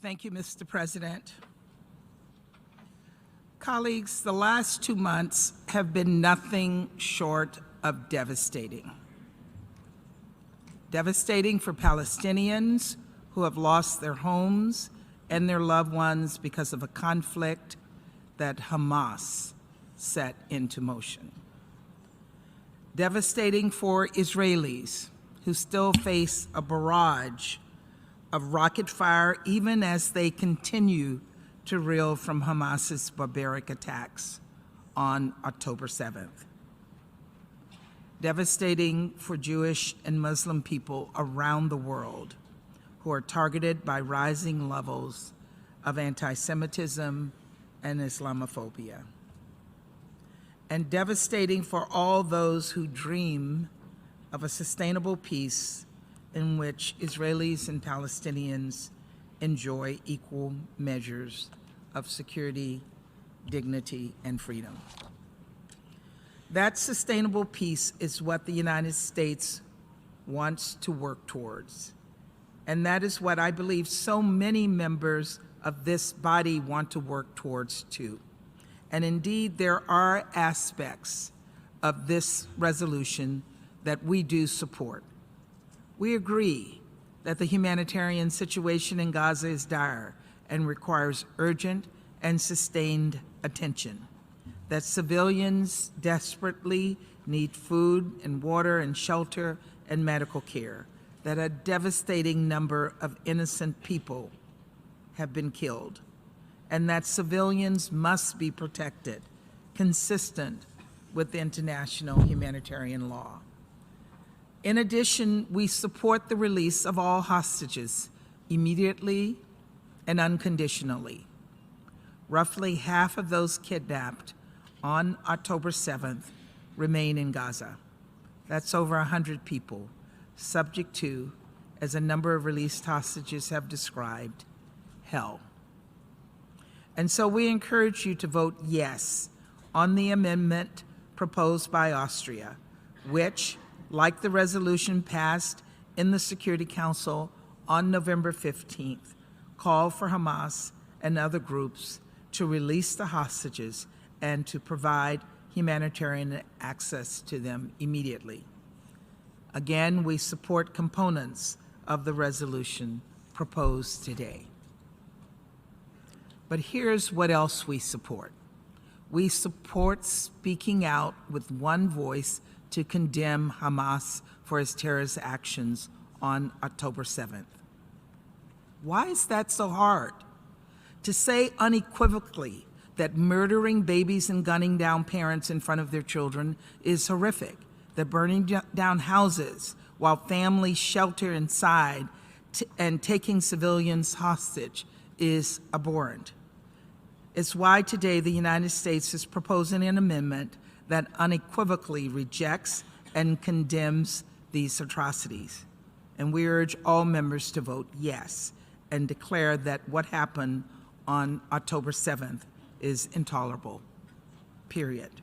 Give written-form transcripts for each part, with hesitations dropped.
Thank you, Mr. President. Colleagues, the last 2 months have been nothing short of devastating. Devastating for Palestinians who have lost their homes and their loved ones because of a conflict that Hamas set into motion. Devastating for Israelis who still face a barrage of rocket fire even as they continue to reel from Hamas's barbaric attacks on October 7th. Devastating for Jewish and Muslim people around the world who are targeted by rising levels of anti-Semitism and Islamophobia. And devastating for all those who dream of a sustainable peace in which Israelis and Palestinians enjoy equal measures of security, dignity, and freedom. That sustainable peace is what the United States wants to work towards. And that is what I believe so many members of this body want to work towards too. And indeed, there are aspects of this resolution that we do support. We agree that the humanitarian situation in Gaza is dire and requires urgent and sustained attention, that civilians desperately need food and water and shelter and medical care, that a devastating number of innocent people have been killed, and that civilians must be protected, consistent with international humanitarian law. In addition, we support the release of all hostages immediately and unconditionally. Roughly half of those kidnapped on October 7th remain in Gaza. That's over 100 people, subject to, as a number of released hostages have described, hell. And so we encourage you to vote yes on the amendment proposed by Austria, which, like the resolution passed in the Security Council on November 15th, call for Hamas and other groups to release the hostages and to provide humanitarian access to them immediately. Again, we support components of the resolution proposed today. But here's what else we support. We support speaking out with one voice to condemn Hamas for its terrorist actions on October 7th. Why is that so hard? To say unequivocally that murdering babies and gunning down parents in front of their children is horrific, that burning down houses while families shelter inside and taking civilians hostage is abhorrent. It's why today the United States is proposing an amendment that unequivocally rejects and condemns these atrocities. And we urge all members to vote yes and declare that what happened on October 7th is intolerable, period.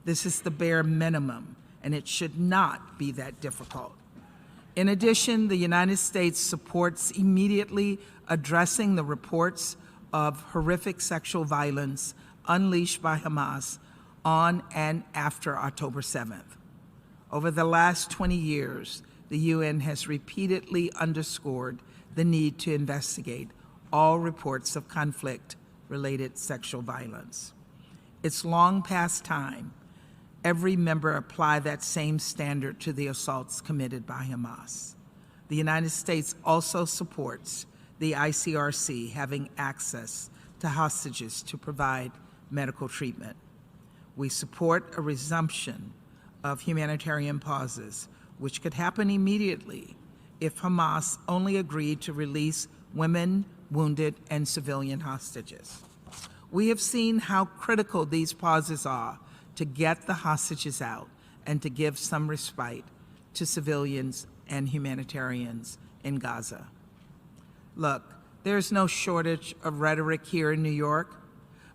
This is the bare minimum, and it should not be that difficult. In addition, the United States supports immediately addressing the reports of horrific sexual violence unleashed by Hamas on and after October 7th. Over the last 20 years, the UN has repeatedly underscored the need to investigate all reports of conflict-related sexual violence. It's long past time every member apply that same standard to the assaults committed by Hamas. The United States also supports the ICRC having access to hostages to provide medical treatment. We support a resumption of humanitarian pauses, which could happen immediately if Hamas only agreed to release women, wounded, and civilian hostages. We have seen how critical these pauses are to get the hostages out and to give some respite to civilians and humanitarians in Gaza. Look, there's no shortage of rhetoric here in New York,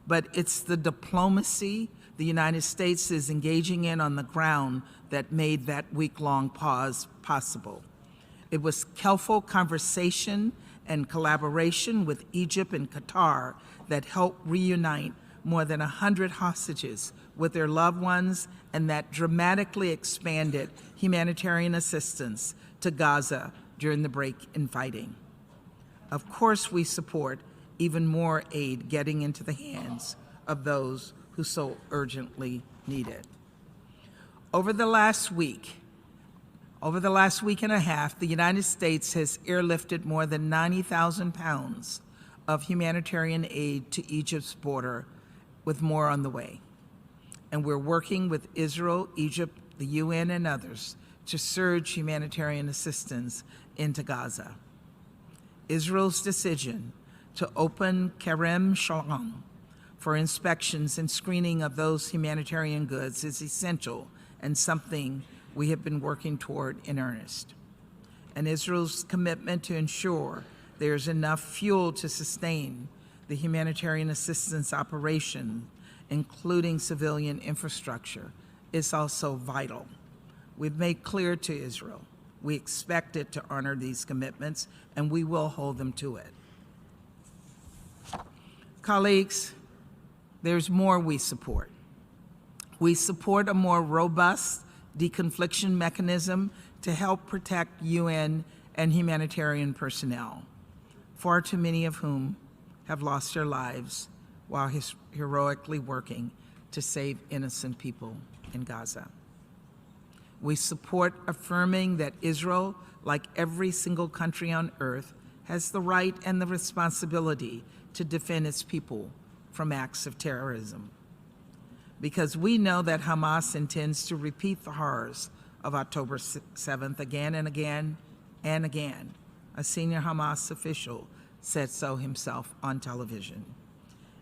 but it's the diplomacy the United States is engaging in on the ground that made that week-long pause possible. It was careful conversation and collaboration with Egypt and Qatar that helped reunite more than 100 hostages with their loved ones, and that dramatically expanded humanitarian assistance to Gaza during the break in fighting. Of course, we support even more aid getting into the hands of those who so urgently need it. Over the last week and a half, the United States has airlifted more than 90,000 pounds of humanitarian aid to Egypt's border, with more on the way. And we're working with Israel, Egypt, the UN, and others to surge humanitarian assistance into Gaza. Israel's decision to open Kerem Shalom for inspections and screening of those humanitarian goods is essential and something we have been working toward in earnest. And Israel's commitment to ensure there's enough fuel to sustain the humanitarian assistance operation, including civilian infrastructure, is also vital. We've made clear to Israel we expect it to honor these commitments, and we will hold them to it. Colleagues, there's more we support. We support a more robust deconfliction mechanism to help protect UN and humanitarian personnel, far too many of whom have lost their lives while heroically working to save innocent people in Gaza. We support affirming that Israel, like every single country on earth, has the right and the responsibility to defend its people from acts of terrorism. Because we know that Hamas intends to repeat the horrors of October 7th again and again and again. A senior Hamas official said so himself on television.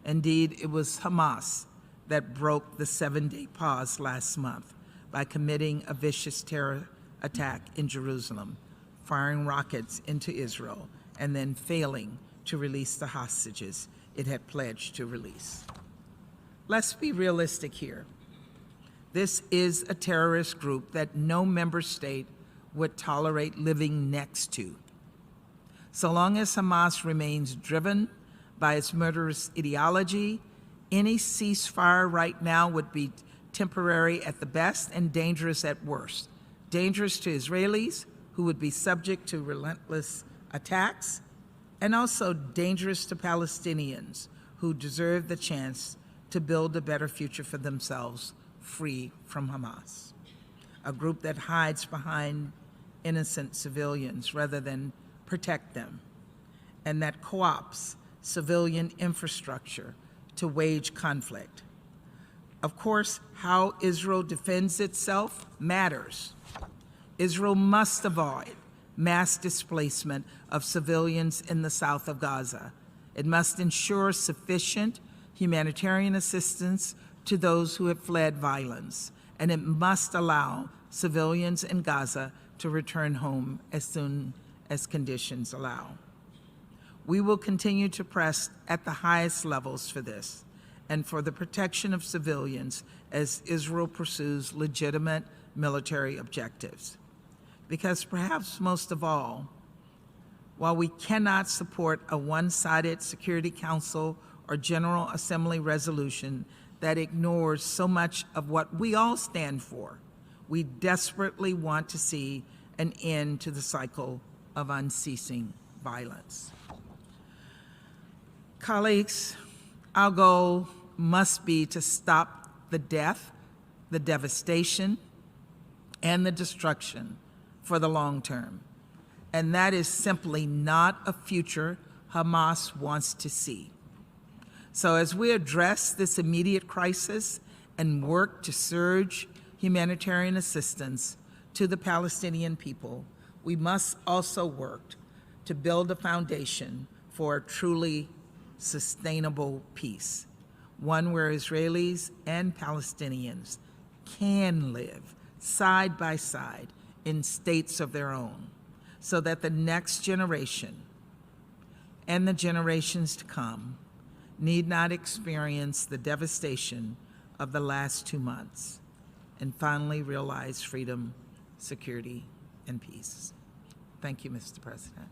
Indeed, it was Hamas that broke the 7-day pause last month by committing a vicious terror attack in Jerusalem, firing rockets into Israel, and then failing to release the hostages it had pledged to release. Let's be realistic here. This is a terrorist group that no member state would tolerate living next to. So long as Hamas remains driven by its murderous ideology, any ceasefire right now would be temporary at the best and dangerous at worst. Dangerous to Israelis, who would be subject to relentless attacks, and also dangerous to Palestinians, who deserve the chance to build a better future for themselves, free from Hamas, a group that hides behind innocent civilians rather than protect them, and that co-opts civilian infrastructure to wage conflict. Of course, how Israel defends itself matters. Israel must avoid mass displacement of civilians in the south of Gaza. It must ensure sufficient humanitarian assistance to those who have fled violence, and it must allow civilians in Gaza to return home as soon as conditions allow. We will continue to press at the highest levels for this and for the protection of civilians as Israel pursues legitimate military objectives. Because perhaps most of all, while we cannot support a one-sided Security Council or General Assembly resolution that ignores so much of what we all stand for, we desperately want to see an end to the cycle of unceasing violence. Colleagues, our goal must be to stop the death, the devastation, and the destruction for the long term. And that is simply not a future Hamas wants to see. So as we address this immediate crisis and work to surge humanitarian assistance to the Palestinian people, we must also work to build a foundation for a truly sustainable peace, one where Israelis and Palestinians can live side by side in states of their own, so that the next generation and the generations to come need not experience the devastation of the last 2 months and finally realize freedom, security, and peace. Thank you, Mr. President.